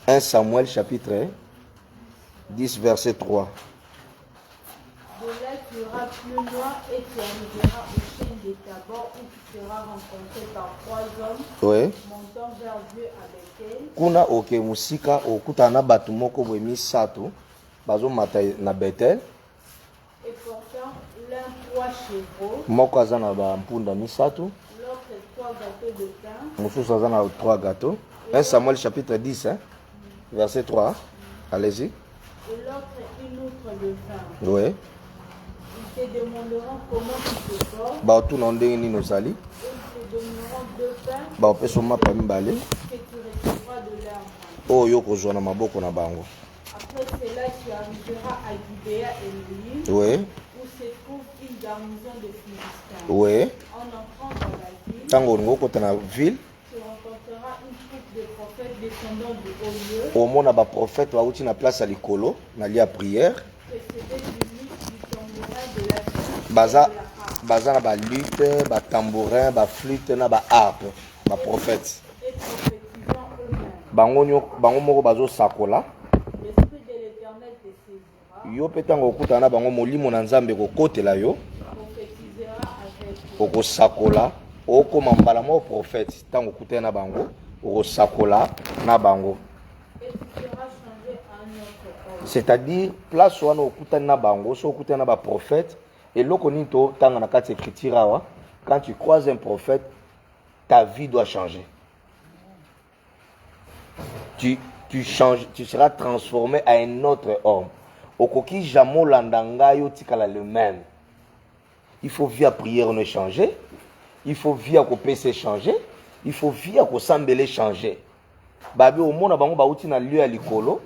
1 Samuel chapitre 10 verset 3. De là tu iras plus loin et tu arriveras au chêne des Tabor où tu seras rencontré par 3 hommes Oui. montant vers Dieu avec elle. Kuna oke musika okutana batu moko bwe misato bazo mata na Betel. Et portant l'un 3 chevaux, Moko aza na ba mpunda misato, l'autre 3 gâteaux de pain. mosusu aza na 3 gâteaux. 1 Samuel chapitre 10 hein, verset 3. Allez-y. Et l'autre une outre de pain. Oui. Ils te demanderont comment tu te portes. Ba otuna ndenge nini ozali. Et ils te donneront 2 pains Ba opesa mapa mibale que tu recevras de leur main. oyo kozwa na maboko na bango. Après cela, tu arriveras à Gibea et Elim, Oui. où se trouve une garnison de Philistins. Oui. En entrant dans la ville, Tango olingo okota na ville, tu rencontreras une troupe de prophètes descendant du haut lieu, omona baprofete bauti na place ya likolo na lia prière. précédés du luth, du tambourin, de la flûte et Baza, de la harpe, baza na balutte, batambourin, baflûte na baharpe, baprofete. et prophétisant eux-mêmes. Bango moko bazo sakola. L'Esprit de l'Éternel te saisira, Yo pe tango okutana na bango molimo na Nzambe kokotela yo, prophétisera avec eux. okosakola, okoma mbala mo prophète. Tango okutana na bango, okosakola na bango. Et tu seras changé en un autre homme. C'est-à-dire place wana okutana na bango, so okutana na ba prophète, et loko nini to tanga na kati écriture awa, quand tu croises un prophète, ta vie doit changer. Tu changes, tu seras transformé à un autre homme. Okoki jamo landanga yo tikala le même. Il faut via prière ne changer. Il faut via ko PC changer. Il faut via ko sambele changer. Babi omona bango bauti na lieu ya likolo.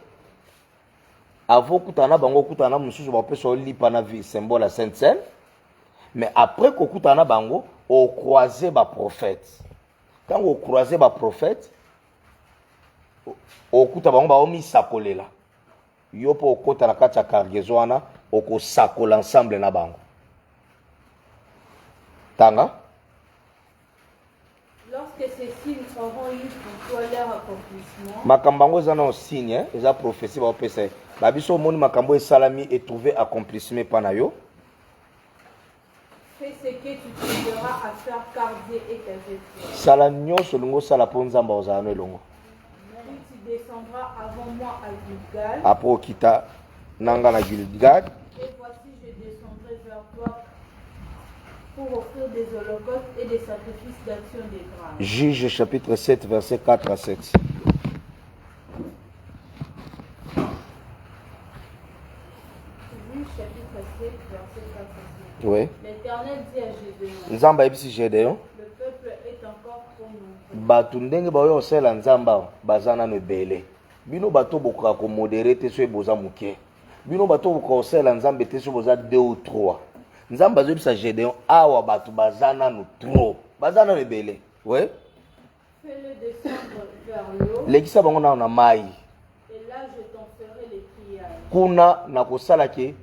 Avant kutana bango kutana mususu ba peso lipa na vie symbole à Sainte Seine. Mais après ko kutana bango au croiser ba prophète. Quand on croiser ba prophète, okuta bango baomi sakolela yo po okota na kati ya cargaison wana okosakola ensemble na bango tanga. Lorsque ces signes auront eu pour toi leur accomplissement, Makambo yango eza na signe eza prophétie baopesa babiso omoni makambo esalami etrouvé accomplissement epa na yo. fais ce que tu trouveras à faire car Dieu est avec toi. Sala nyonso olingi osala mpo Nzambe ozala na elongo. Tu descendras avant moi à Gilgal, Apres okita nanga na Gilgal, et voici je descendrai vers toi pour offrir des holocaustes et des sacrifices d'action des grâces. Juge chapitre 7 verset 4 à 7. Juge chapitre 7 verset 4 à 7. Oui. L'Éternel dit à Gédéon, Nzambe ayebisi Gédéon, le peuple est encore trop nombreux. bato ndenge baoyo osala Nzambe awa baza nano ebele. Bino bato bokoka komodere te so eboza moke. Bino bato bokoka osala Nzambe te so boza 2 ou 3. Nzambe azobisa Gédéon awa bato baza nano trop. Baza nano ebele. Ouais. Fais-le descendre vers l'eau, Lekisa bango nano na mai. et là je t'en ferai les triages. Kuna na kosala ke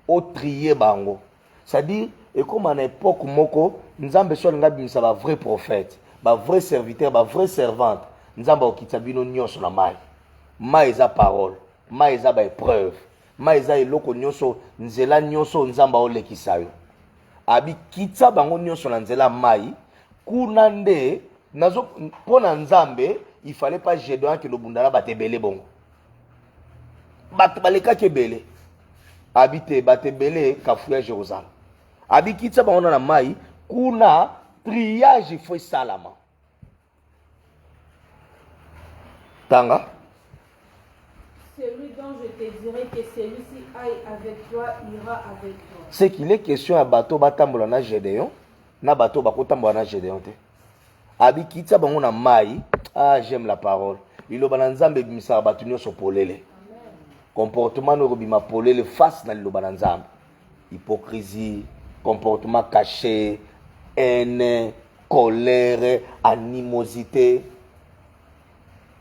o trier bango. C'est-à-dire et comme à l'époque moko Nzambe so nga bimisa ba vrai prophète, ba vrai serviteur, ba vrai servante. Nzambe okitsa bino nyonso na mai. Mai eza parole, mai eza ba épreuve, mai eza eloko nyonso nzela nyonso Nzambe olekisa yo. Abi kitsa bango nyonso na nzela mai, kuna nde nazo pona Nzambe, il fallait pas Gédéon que le bundala batebele bongo. Bat baleka kebele. Habite batebele kafuya Jérusalem. Abi kitsa bango na mai, kuna triage faut salama. Tanga. Celui dont je te dirai que celui-ci aille avec toi, ira avec toi. C'est qu'il est question à bateau batambola na Gédéon, na bateau bakotambola na Gédéon te. Abi kitsa bango na mai, ah j'aime la parole. Liloba na Nzambe bimisa bato nyonso polele. Comportement no bima polele face na liloba na Nzambe. Hypocrisie, comportement caché, haine, colère, animosité.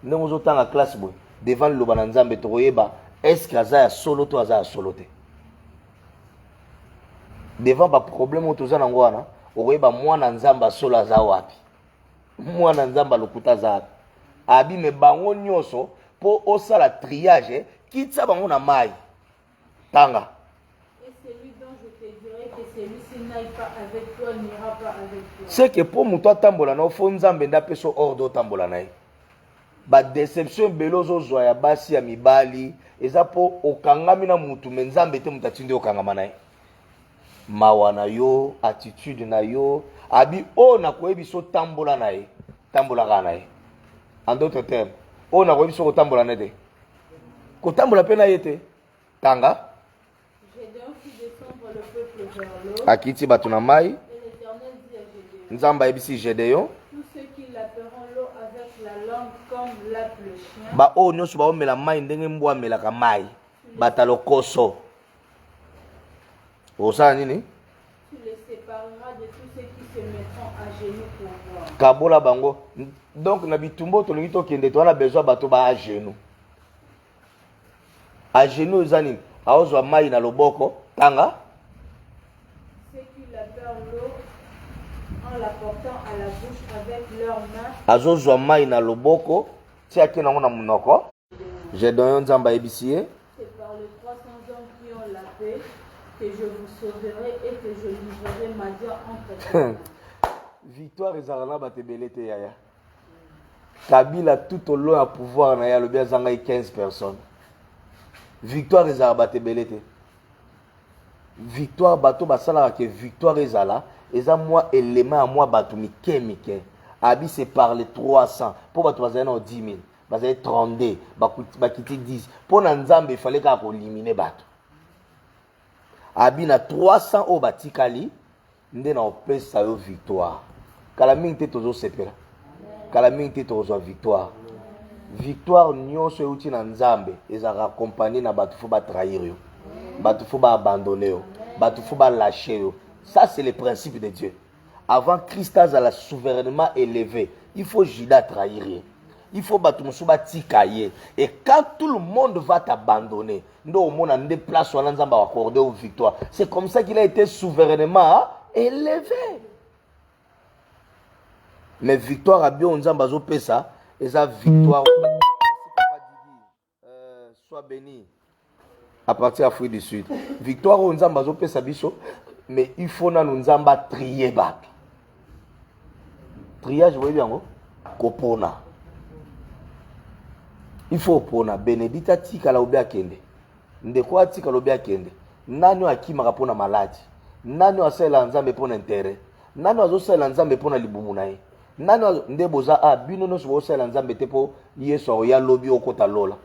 Nous avons autant la classe devant le Bananzambe Toroyeba. Est-ce que ça a solo to a solo te? Devant le problème où tu as n'angwana, Oroyeba moi Nzamba solo aza wapi? Moi Nzamba lokuta za. Abi me bango nyoso pour osala triage kitisa bango na mai tanga. Et celui dont je te dirai que celui-ci n'aille pas avec toi n'ira pas avec toi. C'est que pour muto tambola na fo nzambe nda peso ordre tambola na ye. Ba déception belozo zwa ya basi ya mibali eza po okangami na mutu me nzambe te mutatindi okangama na ye. Mawa na yo, attitude na yo, abi o na koyebi so tambola na ye, tambola ka na ye. En d'autres termes, o na koyebi so ko tambola na te. Ko tambola pe na ye te. Tanga. Gédéon fit descendre le peuple vers l'eau. Akiti batu na mai. Et l'Éternel dit à Gédéon, Nzamba yebisi Gédéon. tous ceux qui laperont l'eau avec la langue comme lappe le chien, Ba o nyonso ba omela mai ndenge mbwa melaka mai. Batalo koso. Osala nini? tu les sépareras de tous ceux qui se mettront à genoux pour voir. Kabola bango. Donc na bitumbo tolingi tokende to na besoin bato ba à genoux. À genoux ezani aozwa mai na loboko tanga. Ceux qui laperent l'eau en la portant à la bouche avec leurs mains, Azozwa mai na loboko tiaki nango na munoko. Gédéon nzamba yebisi ye. c'est par les 300 hommes qui ont la paix que je vous sauverai et que je livrerai ma Dieu entre vos mains. Victoire ezala na bato ebele te yaya. Kabila tout au long à pouvoir na ya lobi azanga 15 personnes. Victoire ezala bato ebele te. Victoire bato basalaka ke victoire ezala eza mwa élément ya mwa bato mike mike. Abi c'est par les 300 pour bato bazali na 10 000 bazali 32 bakiti 10 pour na nzambe ifale kaka kolimine bato. Abi na 300 o batikali nde na opesa yo victoire. Kala mingi te tozo sepela. Kala mingi te tozo victoire. Victoire nyonso euti na nzambe ezaka accompagné na bato fo ba trahir yo. Bato fo ba abandonner yo. Bato fo ba lâcher yo. Ça c'est le principe de Dieu. Avant Christ azala souverainement élevé, il faut Judas trahir. Il faut bato musu ba tikaye. Et quand tout le monde va t'abandonner, ndo omona nde place wana nzamba va accorder aux victoires. C'est comme ça qu'il a été souverainement élevé. Mais victoire a bien nzamba zo pesa, eza victoire. Sois béni. À partir d'Afrique du Sud. Victoire au nzamba zo pesa biso, mais il faut na nzamba trier bato. Triage, vous voyez bien, kopona. Il faut pona. Benedita tika la obia kende. Ndeko tika la obia kende. Nani akimaka pona maladi. Nani asala nzambe pona intérêt. Nani azosala nzambe pona libumu na ye. Nani ndeboza a bino no so osala nzambe te po yeso ya lobi okota lola.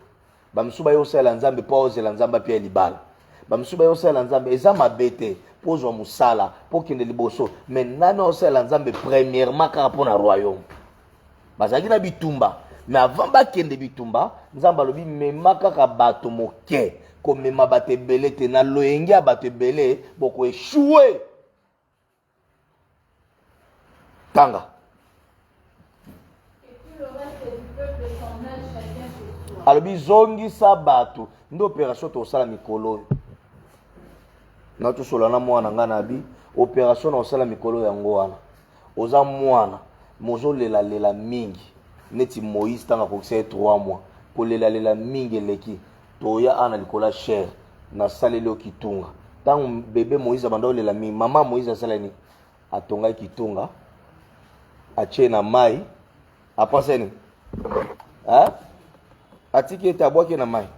Bamsuba yo osala nzambe po osala nzamba pia libala. Bamsuba yo osala nzambe eza mabete po zo musala po kende liboso. Mais nani osala nzambe premièrement kaka pona royaume. Bazaki na bitumba. Mais avant bakende bitumba, nzamba lobi memaka ka bato moke ko mema bato ebele te na loyenge ya bato ebele boko échouer. Tanga. Et tout le reste du peuple s'en aille chacun chez soi. Alobi zongisa bato ndo opération to sala mikolo. Na to sola na mwana ngana bi opération na osala mikolo yango wana. Oza mwana mozo lela mingi. Neti Moïse tanga kokise 3 mois. Kolela mingi leki. Toya ana likola cher. Na salelo kitunga. Tangu bébé Moïse abanda lela mingi. Mama Moïse asala ni. Atonga kitunga. Ache na mai. Apase ni. Hein? Atiki ete abwaki na mai.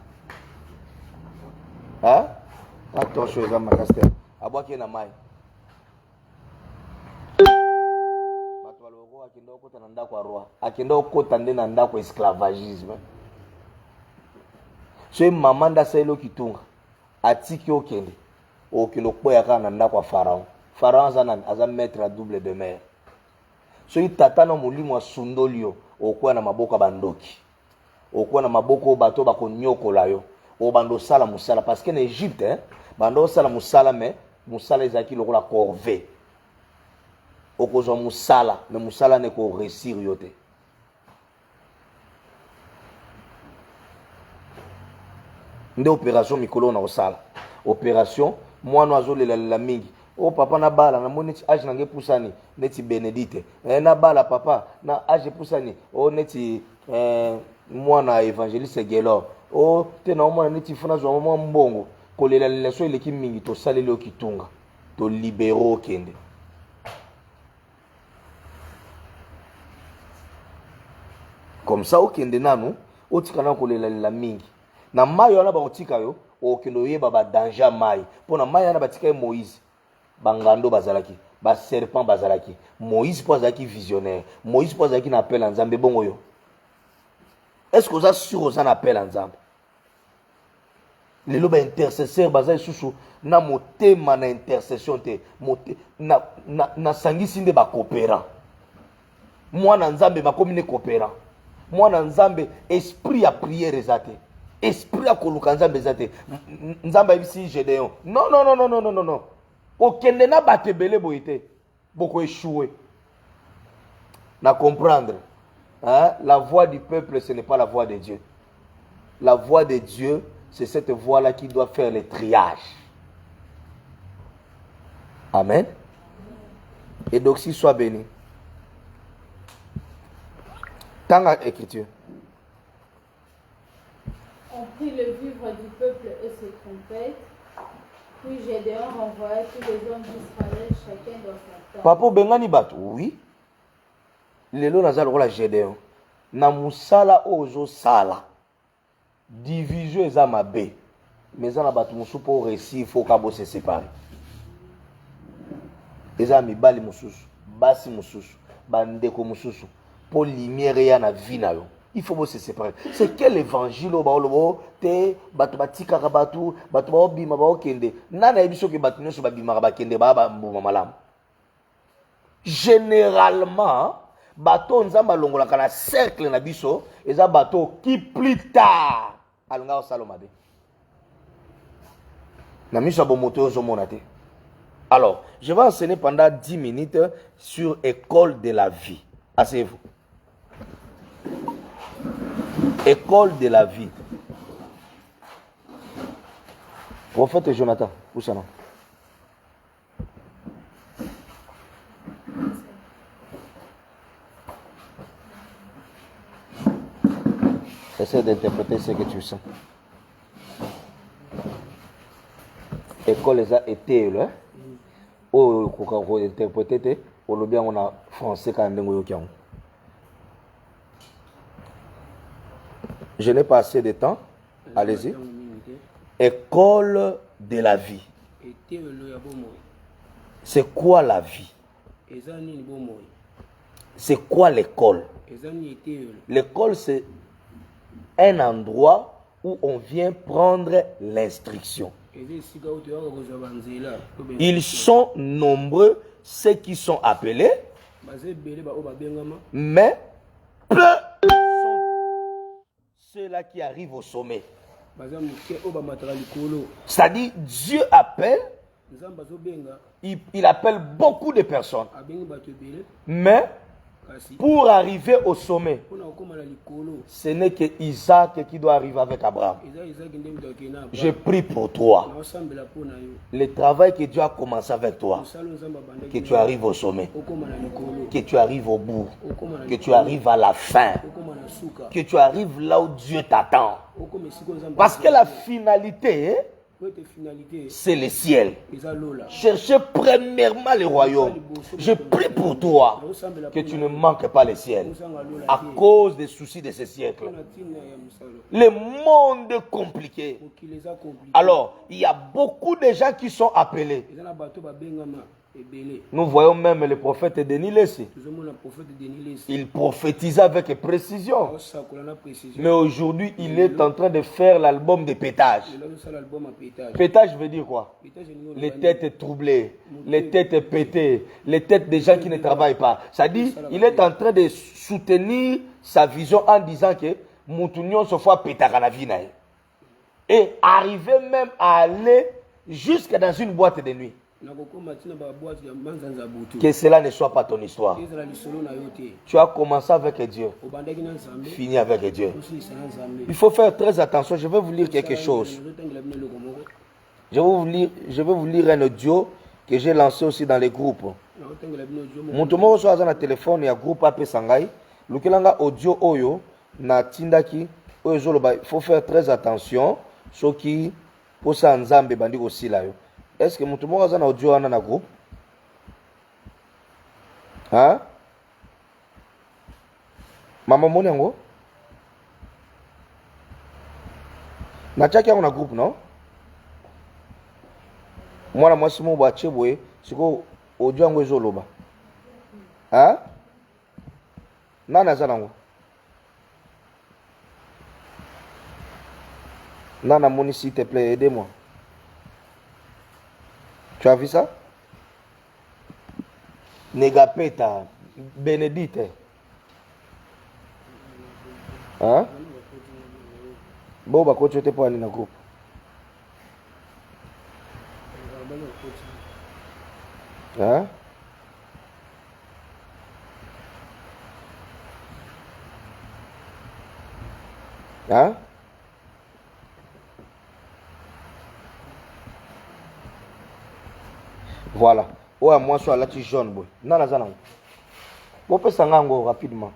Hein? Attention eza makaste. Abwaki na mai. Akenda okota na ndako ya roi. Akenda okota nde na ndako esclavagisme. So mama nda saelo kitunga. Atiki okende. Okendo kpoya kaka na ndako ya Pharaon. Pharaon aza maître à double de mer. So tata na molimo wa sundolio okuwa na maboko bandoki. Okuwa na maboko bato bakonyokola yo. O bando sala musala parce que en Égypte bando sala musala mais musala ezaki lokola corvée. Okozo musala mais musala ne ko réussir yote. Nde opération mikolo na osala. Opération mwana azolela la mingi. O papa na bala na moni age nange pusani neti Benedite. Na bala papa na age pusani o neti mwana évangéliste Gelor o te na mwana neti funa zwa mwa mbongo kolela leso eleki mingi tosaleli okitunga to libero okende comme ça okende nanu otika na kolela lela mingi na mai wana bakotika yo okende oyeba ba danger mai mpona mai wana batika ye Moïse bangando bazalaki baserpent bazalaki Moïse mpo azalaki visionnaire Moïse mpo azalaki na appel ya Nzambe bongo yo est-ce que oza sûr oza na appel ya Nzambe lelo baintercesseur baza lisusu na motema na intercession te nasangisi nde bakopera mwana Nzambe bakomi ne kopera mwana Nzambe esprit ya prière eza te esprit ya koluka Nzambe eza te Nzambe ayebisi Gédéon non okende na bato ebele boye te boko échoué na comprendre hein? La voix du peuple ce n'est pas la voix de Dieu. La voix de Dieu c'est cette voix là qui doit faire le triage. Amen. Et donc si soit béni. Tant à écriture. On prit le vivre du peuple et ses trompettes. Puis Gédéon renvoya tous les hommes d'Israël, chacun dans son temps. Papa Bengani Bato, oui. Lelo nazal rola Gédéon. Na musala ozo sala. Division eza mabe. Mais za na bato musu po réussir, faut kabo se séparer. Eza mibali mususu, basi mususu, bandeko mususu. Pour lumière ya na vie na yo. Il faut se séparer. C'est quel évangile au baolobo te bato batika kabatu bato ba obima ba okende nana ebiso ke bato nyoso ba bima ba kende ba mbuma malamu. Généralement bato nzamba longola kana cercle na biso eza bato qui plus tard alonga osalomabe. Na miso bo moto ozo monate. Alors, je vais enseigner pendant 10 minutes sur école de la vie. Asseyez-vous. École de la vie. Prophète Jonathan, où ça non? Essaie d'interpréter ce que tu sens. École les a été là. Oh, quand interpréter, on bien on a français quand même. Je n'ai pas assez de temps. Allez-y. École de la vie. C'est quoi la vie? C'est quoi l'école? L'école, c'est un endroit où on vient prendre l'instruction. Ils sont nombreux, ceux qui sont appelés, mais peu sont ceux-là qui arrivent au sommet. C'est-à-dire, Dieu appelle, il appelle beaucoup de personnes, mais pour arriver au sommet, ce n'est que Isaac qui doit arriver avec Abraham. Je prie pour toi. Le travail que Dieu a commencé avec toi, que tu arrives au sommet, que tu arrives au bout, que tu arrives à la fin, que tu arrives là où Dieu t'attend. Parce que la finalité, c'est le ciel. Cherchez premièrement le royaume. Je prie pour toi que tu ne manques pas le ciel à cause des soucis de ce siècle. Le monde est compliqué. Alors, il y a beaucoup de gens qui sont appelés. Nous voyons même le prophète Denis Lessé. Il prophétisait avec précision. Mais aujourd'hui, il est en train de faire l'album de pétage. Pétage veut dire quoi? Les têtes troublées, les têtes pétées, les têtes des gens qui ne travaillent pas. C'est-à-dire, il est en train de soutenir sa vision en disant que Moutounion se fait péter à la vie. Et arriver même à aller jusque dans une boîte de nuit. Que cela ne soit pas ton histoire. Tu as commencé avec Dieu, fini avec Dieu. Il faut faire très attention. Je vais vous lire quelque chose. Je vais vous lire un audio que j'ai lancé aussi dans les groupes. Mon tomo soit dans le téléphone, il y a groupe AP Sangai. Lukelanga audio oyo na tindaki oyo ezoloba il faut faire très attention soki posa nzambe bandi kosila yo. Est ce que mutu moko aza na audio wana na groupe? Hein? Mama moni yango? Natiaki yango na groupe non? Mwana mwasi mo bache boye siko audio yango ezoloba. Hein? Nani aza nango? Nana Moni, s'il te plaît, aidez-moi. Tu as vu ça? Negapeta, Bénédicte. Hein? Bon, bah, quand tu étais pas dans le groupe. Hein? Hein? Voilà. Ouais, moi, je suis là, tu jaune, boy. Non, non, non. Bon, peut s'en rapidement.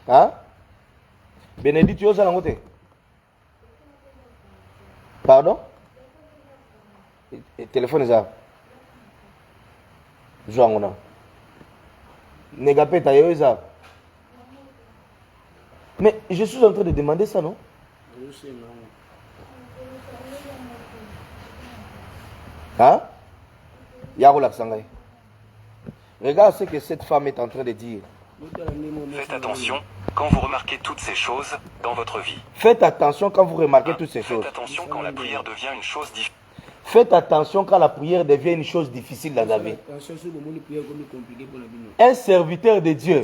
Hein? Bénédicte, tu es allé. Pardon? Le téléphone est là. Joangona. Négapé, t'as eu ça. Mais je suis en train de demander ça, non? Je sais, non. Hein? Regarde ce que cette femme est en train de dire. Faites attention quand vous remarquez toutes ces choses dans votre vie. Faites attention quand vous remarquez toutes ces choses. Faites attention quand la prière devient une chose difficile. Faites attention quand la prière devient une chose difficile dans la vie. Un serviteur de Dieu.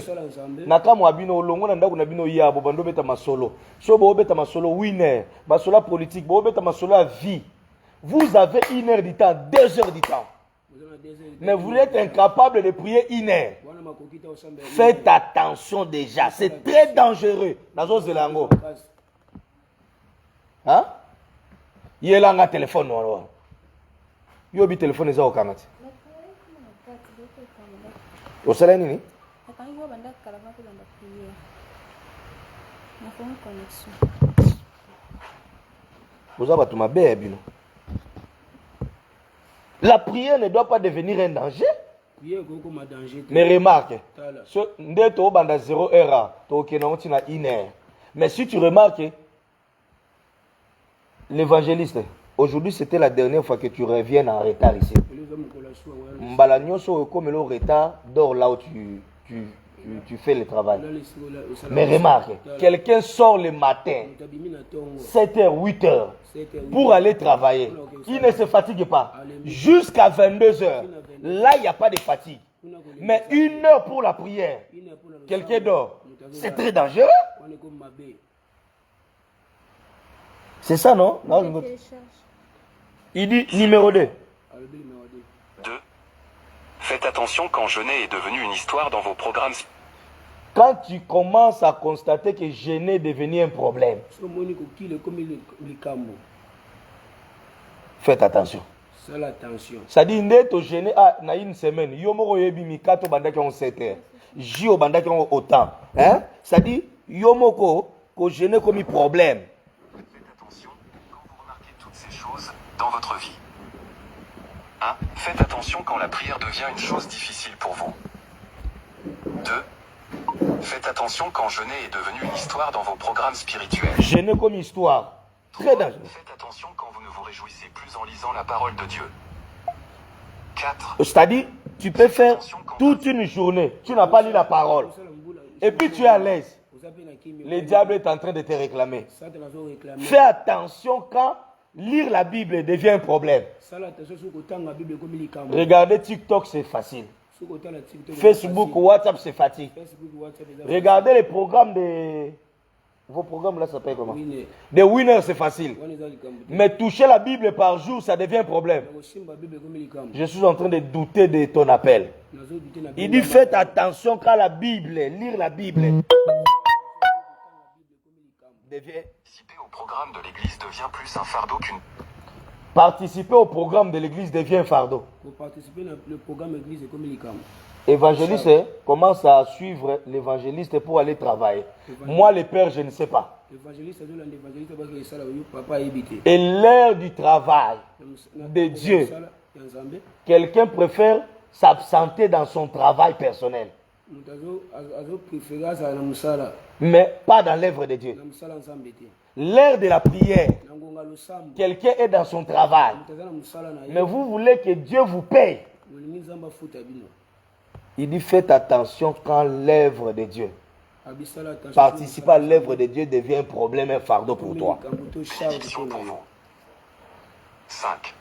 Vous avez 1 heure du temps, 2 heures du temps. Mais vous êtes incapable de prier 1 heure. Faites attention déjà. C'est très dangereux. Hein? Il y a un téléphone. Il y a un téléphone. Il y a un téléphone. Vous avez tout ma bébé. La prière ne doit pas devenir un danger. Mais remarque, dès que tu as 0 heure, tu as 1 heure. Mais si tu remarques, l'évangéliste, aujourd'hui c'était la dernière fois que tu reviens en retard ici. Mbalanyoso, comme le retard, dors là où tu fais le travail. Mais remarque, quelqu'un sort le matin, 7h, 8h, pour aller travailler. Il ne se fatigue pas. Jusqu'à 22h. Là, il n'y a pas de fatigue. Mais 1 heure pour la prière. Quelqu'un dort. C'est très dangereux. C'est ça, non? Non, il dit numéro 2. 2. Faites attention quand jeûner est devenu une histoire dans vos programmes. Quand tu commences à constater que jeûner est devenu un problème, faites attention. Ça dit, tu jeûnes à une semaine. Yomo yebi mikato bandaki on 7 heures. Jio bandaki on autant. Hein? Ça dit, yomoko ko jeûner comme un problème. Faites attention quand vous remarquez toutes ces choses dans votre vie. 1. Faites attention quand la prière devient une chose difficile pour vous. 2. Faites attention quand jeûner est devenu une histoire dans vos programmes spirituels. Jeûner comme histoire. Très dangereux. Faites attention quand vous ne vous réjouissez plus en lisant la parole de Dieu. 4. C'est-à-dire, tu peux faire toute une journée, tu n'as pas lu la parole. Et puis tu es à l'aise. Le diable est en train de te réclamer. Fais attention quand lire la Bible devient un problème. Regardez TikTok, c'est facile. Facebook, WhatsApp, c'est facile. Regardez les programmes de... Vos programmes là, ça s'appelle comment? Des winners, c'est facile. Mais toucher la Bible par jour, ça devient un problème. Je suis en train de douter de ton appel. Il dit, faites attention quand la Bible, lire la Bible, devient... Participer au programme de l'église devient plus un fardeau qu'une... Participer au programme de l'église devient un fardeau. Évangéliste commence à suivre l'évangéliste pour aller travailler. Moi, le père, je ne sais pas. Et l'heure du travail de Dieu, quelqu'un préfère s'absenter dans son travail personnel, mais pas dans l'œuvre de Dieu. L'heure de la prière, quelqu'un est dans son travail, mais vous voulez que Dieu vous paye. Il dit faites attention quand l'œuvre de Dieu, participer à l'œuvre de Dieu devient un problème, un fardeau pour toi. Bénédiction pour vous. 5.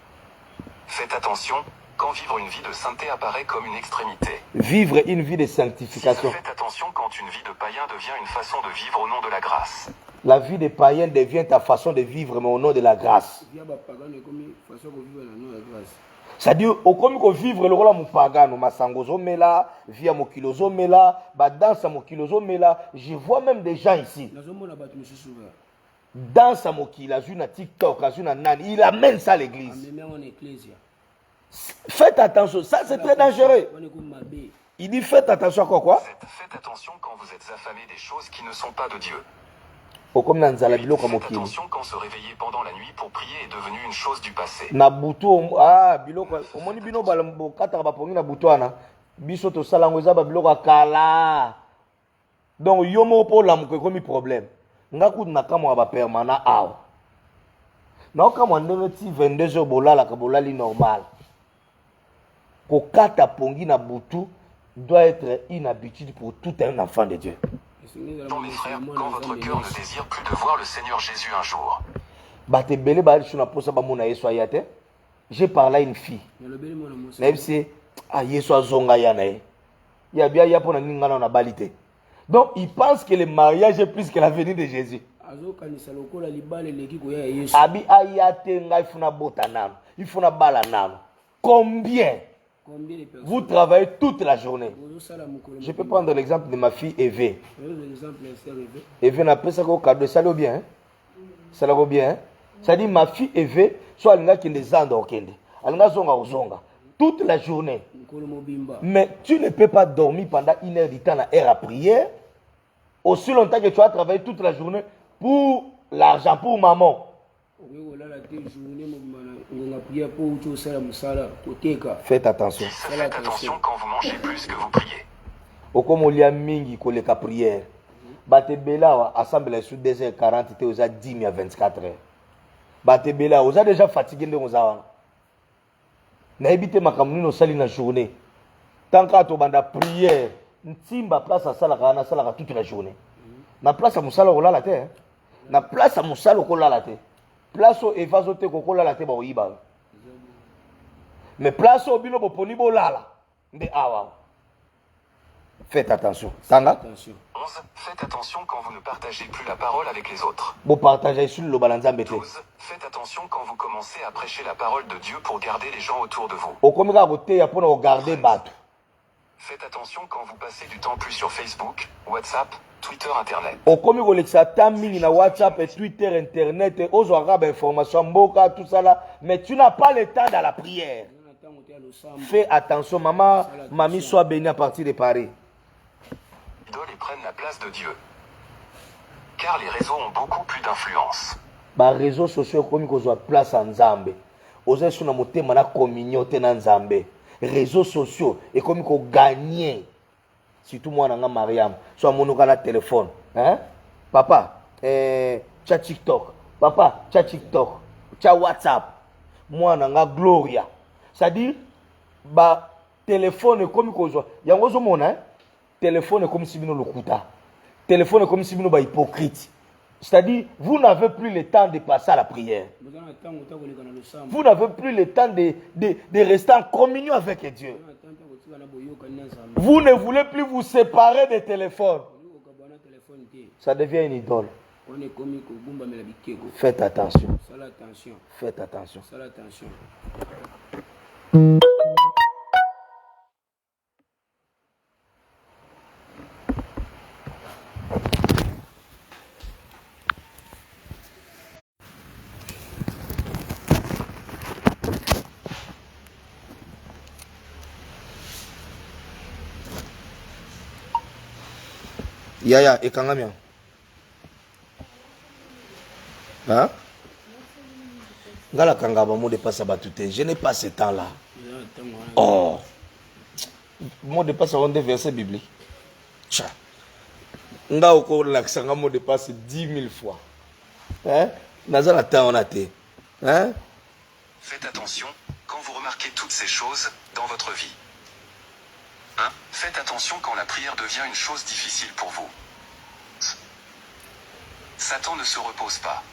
Faites attention quand vivre une vie de sainteté apparaît comme une extrémité. Vivre une vie de sanctification. Faites attention quand une vie de païen devient une façon de vivre au nom de la grâce. La vie des païens devient ta façon de vivre, mais au nom de la grâce. C'est-à-dire, au comme qu'on vivre le rôle à mon pagano, ma sangozo mela, via mon kilozo mela, ba danse à mon kilozo mela. Je vois même des gens ici. Danse à mon kila, na TikTok, na nani, il amène ça à l'église. Faites attention, ça c'est très dangereux. Il dit faites attention à quoi? Faites attention quand vous êtes affamé des choses qui ne sont pas de Dieu. Faites attention quand se réveiller pendant la nuit pour prier est devenu une chose du passé. Donc yomo po la mko komi problème. Ngaku na kama ba permanent aw. Na kama ndenge ti 22h bolala ka bolali normal. Ko kata pongi na butu doit être une habitude pour tout un enfant de Dieu. Bon, mes frères, quand votre cœur ne désire plus de voir le Seigneur Jésus un jour. J'ai parlé à une fille. Donc il pense que le mariage est plus que la venue de Jésus. Il faut combien vous travaillez toute la journée. Je peux prendre l'exemple de ma fille Eve. Eve n'a pas ça au cadeau, ça va bien. Ça va bien. Ça dit ma fille Eve, soit elle n'a qu'une des ans elle n'a zonga toute la journée. Mais tu ne peux pas dormir pendant 1 heure du temps à heure à prière. Aussi longtemps que tu as travaillé toute la journée pour l'argent, pour maman. Faites attention. Faites attention quand vous mangez plus que vous priez. Okomolia mingi koleka prière. Batebela assemblée sur 2h40 te oza 10 à 24 heures. Batebela oza déjà fatigué de oza. Na ebité makamuni no sali na journée. Tant que to banda prière, ntimba place à sala toute la journée. Na place à musala olala te. Na place à musala olala te. Place au évasote kokola la te ba oyiba. Mais place au bino boponi bolala. Nde awa. Faites attention. Tanga. 11. Faites attention quand vous ne partagez plus la parole avec les autres. Vous partagez sur le balanza mbete. 12. Faites attention quand vous commencez à prêcher la parole de Dieu pour garder les gens autour de vous. Okomika bote ya pona regarder bato. Faites attention quand vous passez du temps plus sur Facebook, WhatsApp, Twitter, Internet. Okomi kolekisa taming na WhatsApp et Twitter, Internet et aux arabe information mboka tout ça là, mais tu n'as pas le temps dans la prière. Fais attention, maman, mamie soit bénie à partir de Paris. Les idoles prennent la place de Dieu. Car les réseaux ont beaucoup plus d'influence. Ba réseaux sociaux comme ko zo place en Nzambe. Oza suna motema na communauté na Nzambe. Réseaux sociaux et comme ko gagner. Surtout moi nanga Mariam, soit mon na téléphone, hein? Papa, tcha TikTok. Papa, tcha TikTok. Tcha WhatsApp. Moi nanga Gloria. C'est-à-dire ba téléphone comme ko zo. Yango zo mona, hein? Téléphone comme si bino lokuta. Téléphone comme si bino ba hypocrite. C'est-à-dire, vous n'avez plus le temps de passer à la prière. Vous n'avez plus le temps de rester en communion avec Dieu. Vous ne voulez plus vous séparer des téléphones. Ça devient une idole. Faites attention. Faites attention. Yaya, et Kangamia. Hein? Ngala Kangaba, mot de passe à Batouté. Je n'ai pas ce temps-là. Oh! Mot de passe à des versets bibliques. Tcha. Nga oko l'accent mot de passe 10 000 fois. Hein? Nazala temps on a été. Hein? Faites attention quand vous remarquez toutes ces choses dans votre vie. 1. Faites attention quand la prière devient une chose difficile pour vous. Satan ne se repose pas.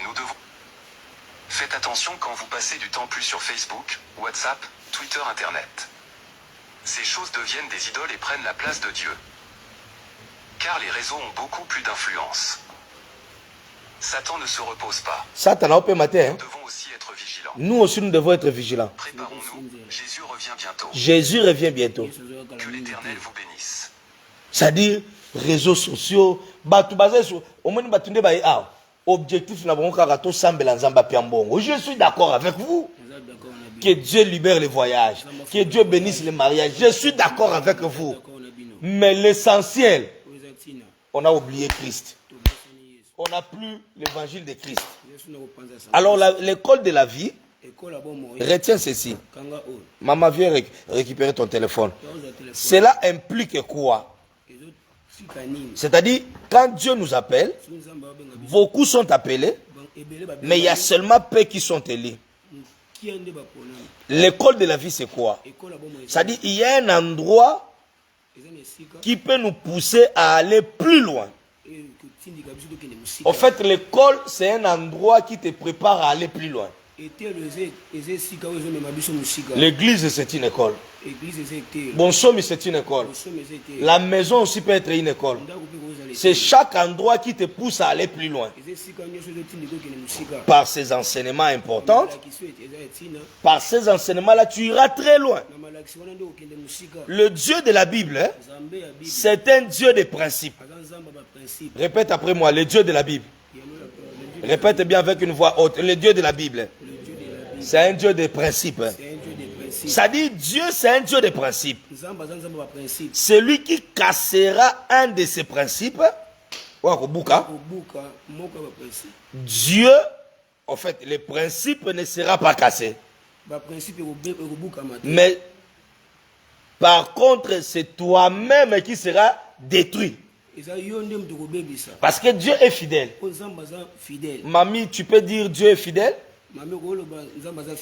Nous devons... Faites attention quand vous passez du temps plus sur Facebook, WhatsApp, Twitter, Internet. Ces choses deviennent des idoles et prennent la place de Dieu. Car les réseaux ont beaucoup plus d'influence. Satan ne se repose pas. Satan a opé matin. Nous devons aussi être vigilants. Nous aussi, nous devons être vigilants. Préparons-nous, Jésus revient bientôt. Jésus revient bientôt. Que l'Éternel vous bénisse. C'est-à-dire, réseaux sociaux, au moins, objectif, je suis d'accord avec vous. Que Dieu libère les voyages. Que Dieu bénisse les mariages. Je suis d'accord avec vous. Mais l'essentiel, on a oublié Christ. On n'a plus l'évangile de Christ. Alors l'école de la vie, retiens ceci. Maman, viens récupérer ton téléphone. Cela implique quoi? C'est-à-dire, quand Dieu nous appelle, beaucoup sont appelés, mais il y a seulement peu qui sont élus. L'école de la vie, c'est quoi? C'est-à-dire, il y a un endroit qui peut nous pousser à aller plus loin. En fait, l'école, c'est un endroit qui te prépare à aller plus loin. L'église, c'est une école. Bon somme, c'est une école. La maison aussi peut être une école. C'est chaque endroit qui te pousse à aller plus loin. Par ces enseignements importants, par ces enseignements-là, tu iras très loin. Le Dieu de la Bible, c'est un Dieu de principe. Répète après moi, le Dieu de la Bible. Répète bien avec une voix haute. Le Dieu de la Bible, c'est un Dieu de principe. Ça dit Dieu, c'est un Dieu de principe. Celui qui cassera un de ses principes, Dieu, en fait, le principe ne sera pas cassé. Mais par contre, c'est toi-même qui sera détruit. Parce que Dieu est fidèle. Mamie, tu peux dire Dieu est fidèle?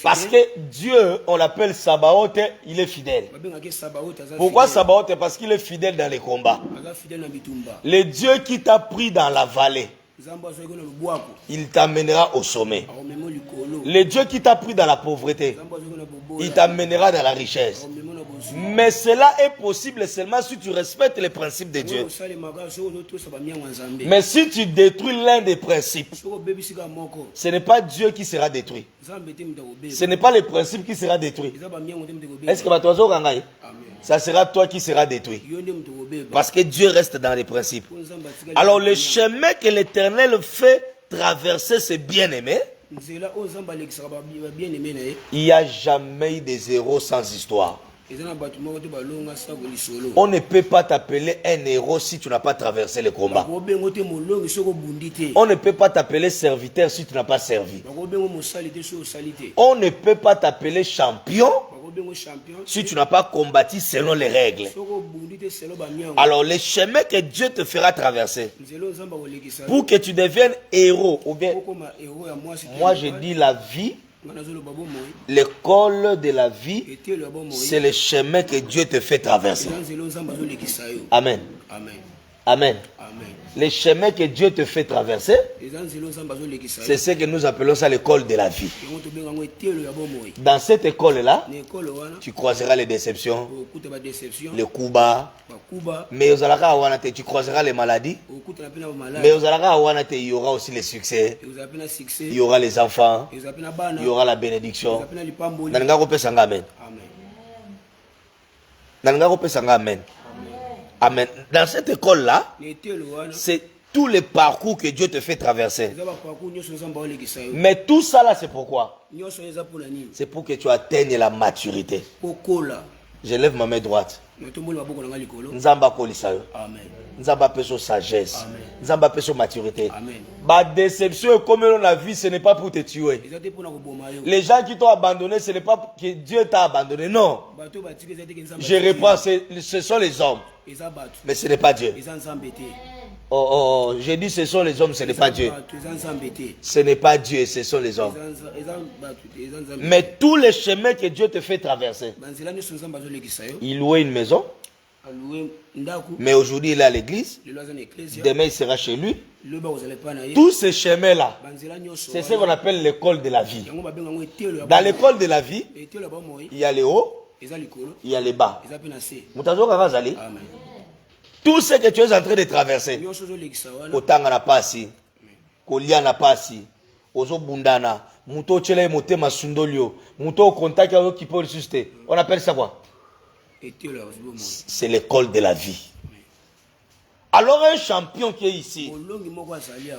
Parce que Dieu, on l'appelle Sabaoth, il est fidèle. Pourquoi Sabaoth? Parce qu'il est fidèle dans les combats. Le Dieu qui t'a pris dans la vallée, il t'amènera au sommet. Le Dieu qui t'a pris dans la pauvreté, il t'amènera dans la richesse. Mais cela est possible seulement si tu respectes les principes de Dieu. Mais si tu détruis l'un des principes, ce n'est pas Dieu qui sera détruit. Ce n'est pas le principe qui sera détruit. Est-ce que ça sera toi qui sera détruit? Parce que Dieu reste dans les principes. Alors le chemin que l'Éternel fait traverser ses bien-aimés, il n'y a jamais eu de zéro sans histoire. On ne peut pas t'appeler un héros si tu n'as pas traversé le combat. On ne peut pas t'appeler serviteur si tu n'as pas servi. On ne peut pas t'appeler champion si tu n'as pas combattu selon les règles. Alors le chemin que Dieu te fera traverser pour que tu deviennes héros, ou bien, moi je dis la vie, l'école de la vie, c'est le chemin que Dieu te fait traverser. Amen. Amen. Le chemin que Dieu te fait traverser, c'est ce que nous appelons ça l'école de la vie. Dans cette école-là, tu croiseras les déceptions, les coups bas, mais tu croiseras les maladies, mais il y aura aussi les succès, il y aura les enfants, il y aura la bénédiction. Amen. Amen. Dans cette école-là, c'est tous les parcours que Dieu te fait traverser. Mais tout ça là, c'est pourquoi? C'est pour que tu atteignes la maturité. Je lève ma main droite. Nzamba kolisa yo. Amen. Nzamba peso sagesse. Amen. Nzamba peso maturité. Amen. Ba déception et comme dans la vie, ce n'est pas pour te tuer. Les gens qui t'ont abandonné, ce n'est pas que Dieu t'a abandonné. Non. Je reprends, ce sont les hommes. Mais ce n'est pas Dieu. Oh, j'ai dit ce sont les hommes, ce n'est pas Dieu. Ce n'est pas Dieu, ce sont les hommes. Mais tous les chemins que Dieu te fait traverser. Il louait une maison. Mais aujourd'hui il est à l'église. Demain il sera chez lui. Tous ces chemins-là, c'est ce qu'on appelle l'école de la vie. Dans l'école de la vie, il y a les hauts, il y a les bas. Tout ce que tu es en train de traverser, autant n'a pas si, Kolia n'a pas si, Ozo Bundana, Muto Chele Mote Masundolio, Muto Contact qui peut ressusciter. On appelle ça quoi? C'est l'école de la vie. Alors un champion qui est ici,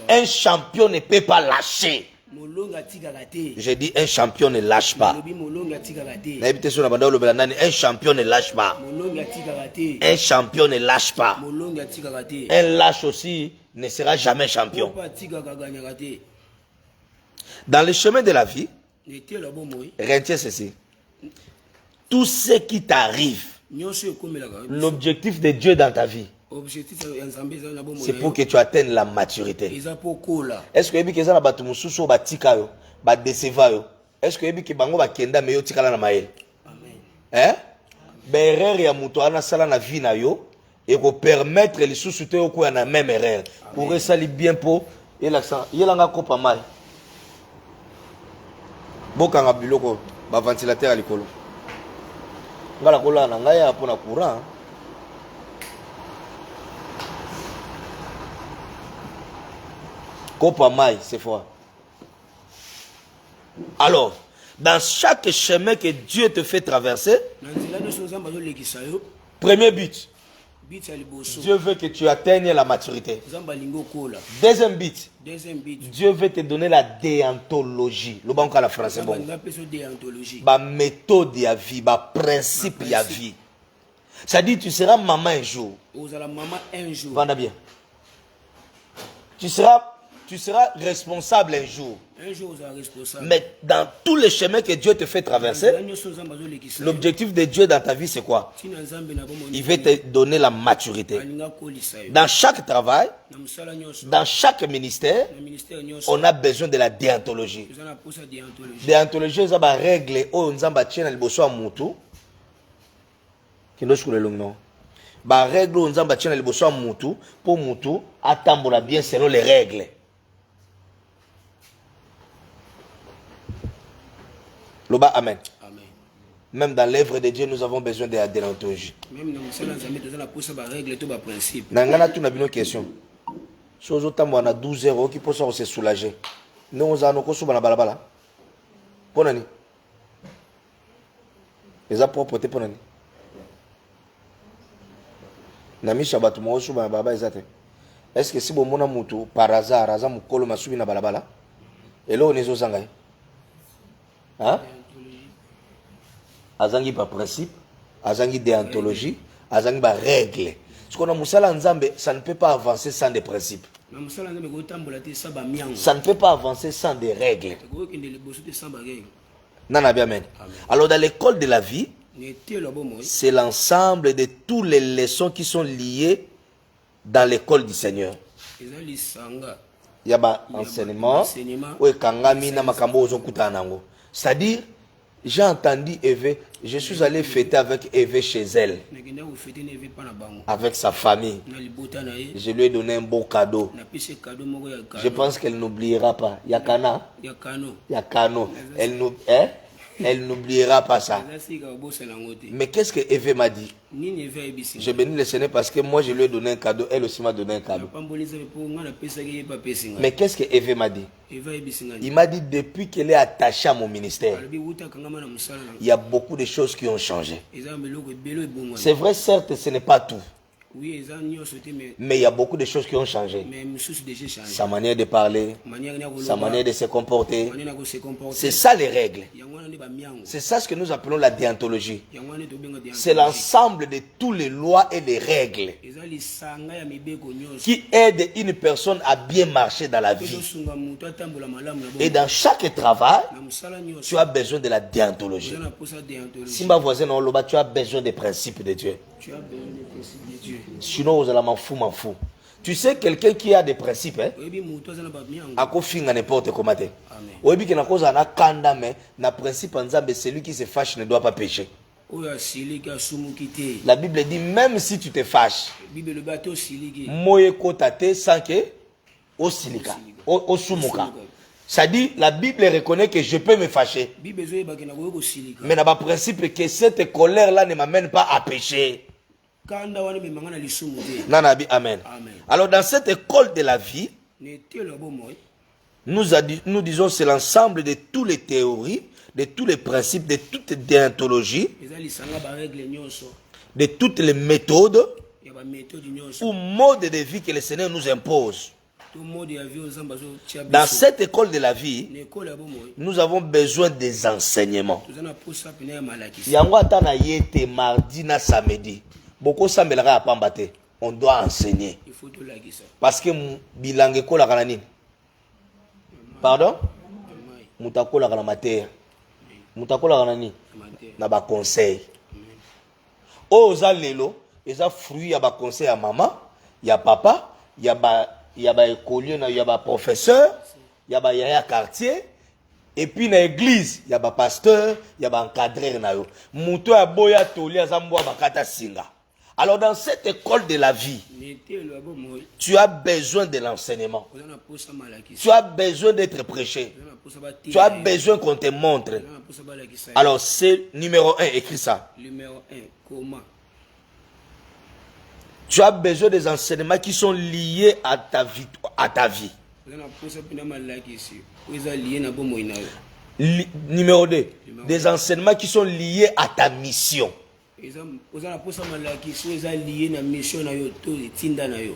un champion ne peut pas lâcher. J'ai dit un champion ne lâche pas. Un champion ne lâche pas. Un champion ne lâche pas. Un lâche aussi ne sera jamais champion. Dans le chemin de la vie, retiens ceci. Tout ce qui t'arrive, l'objectif de Dieu dans ta vie, c'est pour que tu atteignes la maturité. Est-ce que tu as est-ce que tu as erreur ya muto ana sala na vie na yo et ko permettre les sous-souter au ko na même erreur pour resali bien pour et l'accent yelanga kopa mai boka nga biloko ba ventilateur à likolo ngala kola na ngaya pour na courant. Kopa mai c'est fort. Alors dans chaque chemin que Dieu te fait traverser, premier but, Dieu veut que tu atteignes la maturité. Deuxième but, Dieu veut te donner la déontologie. Le banque à la français, bon. La méthode de vie, le principe de vie. Ça dit, tu seras maman un jour. Vendez bien. Tu seras responsable un jour. Mais dans tous les chemins que Dieu te fait traverser, l'objectif de Dieu dans ta vie, c'est quoi? Il veut te donner la maturité. Dans chaque travail, dans chaque ministère, on a besoin de la déontologie. Déontologie, c'est une règle où on a tient le bosso à mutu. Qui nous le nom? Ba règle où on a tient le bosso à mutu pour mutu attendre bien selon les règles. Loba, amen. Amen. Même dans l'œuvre de Dieu, nous avons besoin de la déontologie. Même dans le principe. Nangana, tu n'as pas une question. Si on a 12 euros, qui peut se soulager. Nous avons un peu de balabala. Pour nani? Les appropriés pour nani? Nami Shabbat, moi, je suis balabala. Est-ce que si bon mon par hasard, Raza Mukolo m'a subi na balabala? Et là, on est aux Zangaï. Hein? Azangi par principe, azangi déontologie, azangi par règle. Ce qu'on a Moussala Nzambe, ça ne peut pas avancer sans des principes. Ça ne peut pas avancer sans des règles. Nana bien, amen. Alors dans l'école de la vie, c'est l'ensemble de toutes les leçons qui sont liées dans l'école du Seigneur. Il y a un enseignement, c'est-à-dire, j'ai entendu Eve, je suis allé fêter avec Eve chez elle, avec sa famille. Je lui ai donné un beau cadeau. Je pense qu'elle n'oubliera pas. Yakana. Yakano. Elle n'oubliera pas ça. Mais qu'est-ce que Eve m'a dit? Je bénis le Seigneur parce que moi je lui ai donné un cadeau, elle aussi m'a donné un cadeau. Mais qu'est-ce que Eve m'a dit? Il m'a dit depuis qu'elle est attachée à mon ministère, il y a beaucoup de choses qui ont changé. C'est vrai, certes, ce n'est pas tout. Oui, ils ont nié sauté, Mais il y a beaucoup de choses qui ont changé. mais monsieur déjà changé. Sa manière de parler, sa manière de se comporter. C'est ça les règles. C'est ça ce que nous appelons la déontologie. C'est l'ensemble de toutes les lois et les règles qui aident une personne à bien marcher dans la vie. Et dans chaque travail, tu as besoin de la déontologie. Si ma voisine en loba, tu as besoin des principes de Dieu. Sinon, vous allez m'en fou. Tu sais, quelqu'un qui a des principes, hein, à quoi finir n'importe comment. Oui, bien qu'il y a un kanda, mais na principe en Zambé, celui qui se fâche ne doit pas pécher. La Bible dit, même si tu te fâches, moye kotate sans que au silika, au sumuka. Ça dit, la Bible reconnaît que je peux me fâcher. Mais dans le principe que cette colère-là ne m'amène pas à pécher. Nanabi, amen. Alors dans cette école de la vie, nous disons c'est l'ensemble de toutes les théories, de tous les principes, de toutes les déontologies, de toutes les méthodes ou modes de vie que le Seigneur nous impose. Dans cette école de la vie, nous avons besoin des enseignements. Yango atana yete mardi na samedi. Beaucoup sambelaka apambate. On doit enseigner. Parce que bilangue kola kanani. Pardon? Mutakola kana matière. Mutakola kanani. Na ba conseil. Oza lelo, eza fruit ya ba conseil ya maman, ya papa, ya ba écolier, ya ba professeur, ya ba yaya quartier. Et puis dans l'église, il y a un pasteur, il y a un encadreur. Mouto a boya toli azambo bakata singa. Alors dans cette école de la vie, tu as besoin de l'enseignement. Tu as besoin d'être prêché. Tu as besoin qu'on te montre. Alors c'est numéro 1, écris ça. Numéro 1, comment? Tu as besoin des enseignements qui sont liés à ta vie. Numéro 2, des enseignements qui sont liés à ta mission.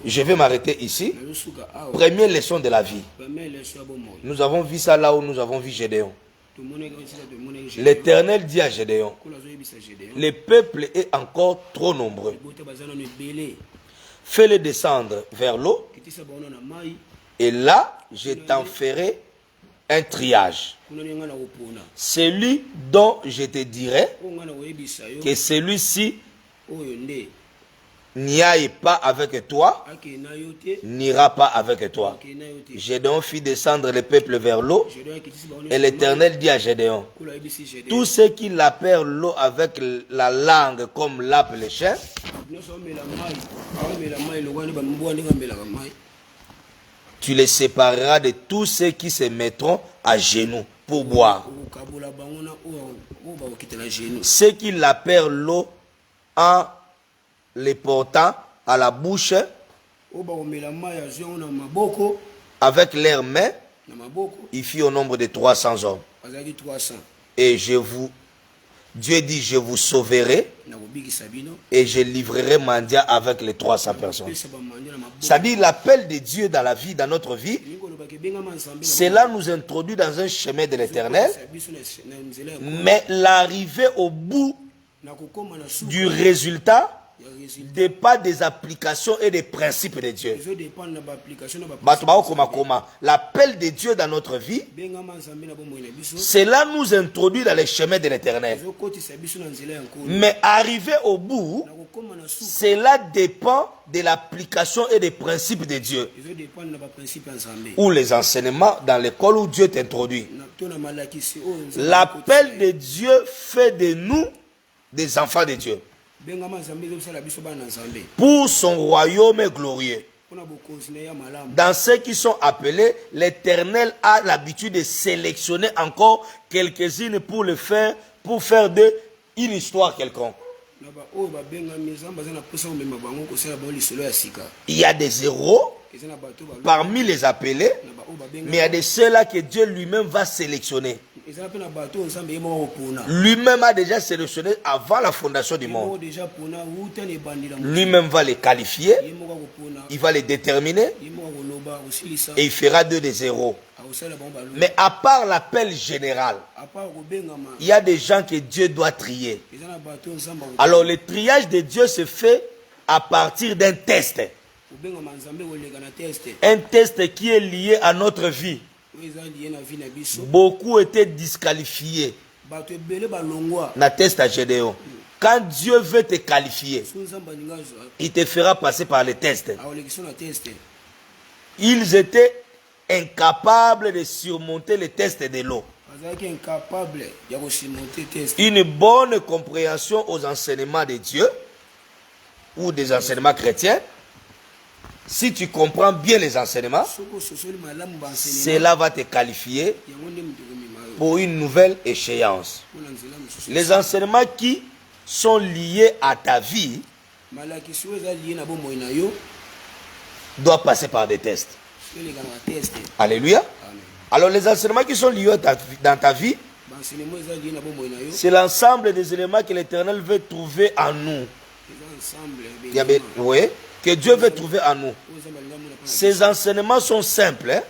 Je vais m'arrêter ici. Première leçon de la vie. Nous avons vu ça là où nous avons vu Gédéon. L'Éternel dit à Gédéon, le peuple est encore trop nombreux. Fais-les descendre vers l'eau. Et là, je t'en ferai un triage. Celui dont je te dirai que celui-ci n'y aille pas avec toi, n'ira pas avec toi. Gédéon fit descendre le peuple vers l'eau. Et l'Éternel dit à Gédéon, tous ceux qui lapèrent l'eau avec la langue comme lappe le chien, tu les sépareras de tous ceux qui se mettront à genoux pour boire. Ceux qui lapèrent l'eau en les portant à la bouche avec leurs mains, il fit au nombre de 300 hommes. Et Dieu dit, je vous sauverai et je livrerai Mandia avec les 300 personnes. C'est-à-dire l'appel de Dieu dans la vie, dans notre vie, cela nous introduit dans un chemin de l'Éternel, mais l'arrivée au bout du résultat dépend des applications et des principes de Dieu. L'appel de Dieu dans notre vie, cela nous introduit dans les chemins de l'Éternel. Mais arriver au bout, cela dépend de l'application et des principes de Dieu. Ou les enseignements dans l'école où Dieu t'introduit. L'appel de Dieu fait de nous des enfants de Dieu. Pour son royaume glorieux. Dans ceux qui sont appelés, l'Éternel a l'habitude de sélectionner encore quelques-unes pour faire d'eux une histoire quelconque. Il y a des héros parmi les appelés, mais il y a de ceux-là que Dieu lui-même va sélectionner. ezala pe na bato nzambe ye moko kopona Lui-même a déjà sélectionné avant la fondation du ye moko monde. déjà pona uta na ebandela Lui-même va les qualifier, ye moko akopona il va les déterminer ye moko akoloba akosilisa et il fera d'eux des héros. akosalela bango balo Mais à part l'appel général, apart kobengama il y a des gens que Dieu doit trier. eza na bato nzambe Alors le triage de Dieu se fait à partir d'un test. kobengama nzambe koleka na teste Un test qui est lié à notre vie. oyo eza liye na vie na biso Beaucoup étaient disqualifiés bato ebele balongwa dans le test à Gédéon. Quand Dieu veut te qualifier, so nzambe alingi azwa il te fera passer par le test. akolekisa na teste Ils étaient incapables de surmonter le test de l'eau. bazalaki incapable ya kosurmonte teste Une bonne compréhension aux enseignements de Dieu ou des enseignements chrétiens. Si tu comprends bien les enseignements, soki ososoli malamu baenseignement cela va te qualifier yango nde moto komema yo pour une nouvelle échéance. mpona nzela mosusu Les enseignements qui sont liés à ta vie malakisi oyo eza liye na bomoi na yo doivent passer par des tests. eleka na teste Alléluia. amen Alors les enseignements qui sont liés dans ta vie, baenseignement eza liye na bomoi na yo c'est l'ensemble des éléments que l'Éternel veut trouver en nous. eza ensemble Il y a, oui, que Dieu veut trouver en nous. oyo nzambe alingi amona mpona Ces enseignements sont simples, hein,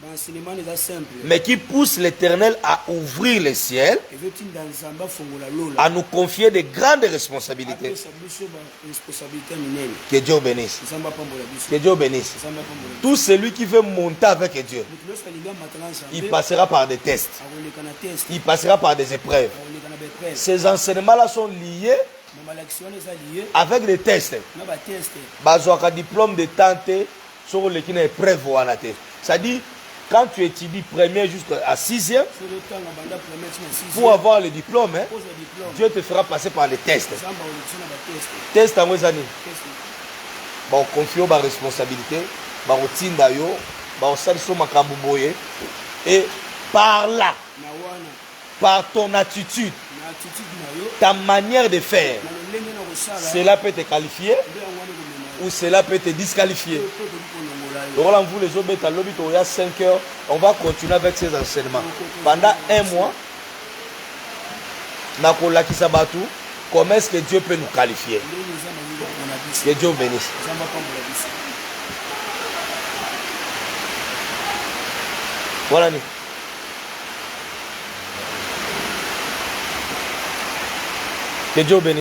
baenseignement eza simple mais qui poussent l'Éternel à ouvrir le ciel, ezotinda nzambe afongola lola à nous confier de grandes responsabilités. apesa biso baresponsabilité minene Que Dieu bénisse. nzambe apambola biso Que Dieu bénisse. nzambe apambola biso Tout celui qui veut monter avec Dieu, moto nyonso alingi amata na il nzambe passera par des tests. akoleka na teste Il passera par des épreuves. akoleka na bepreve Ces enseignements-là sont liés mamalakisi wana eza liye avec des tests. na bateste Bazwaka diplôme de tante sur le qui n'est épreuve ou anaté. C'est-à-dire, quand tu étudies premier jusqu'à sixième, soki otanga banda premier tina 6 pour avoir le diplôme, hein, kozwa diplôme Dieu te fera passer par les tests. nzambe akolekisa na bateste Test en wezani. teste Ba confie ba responsabilité, ba otinda yo, ba osali so makambo boye et par là, na wana par ton attitude, na attitude na yo ta manière de faire, na lolenge na kosala cela peut te qualifier nde yango wana komema yo ou cela peut te disqualifier. po toki kolongola yo Donc là, vous les autres, à l'obit, il y a 5 heures, on va continuer avec ces enseignements. Pendant un mois, Nakola Kisabatu, comment est-ce que Dieu peut nous qualifier? ndenge nzambe alingi kopona biso Que Dieu bénisse. nzambe apambola biso Voilà. Que Dieu bénisse.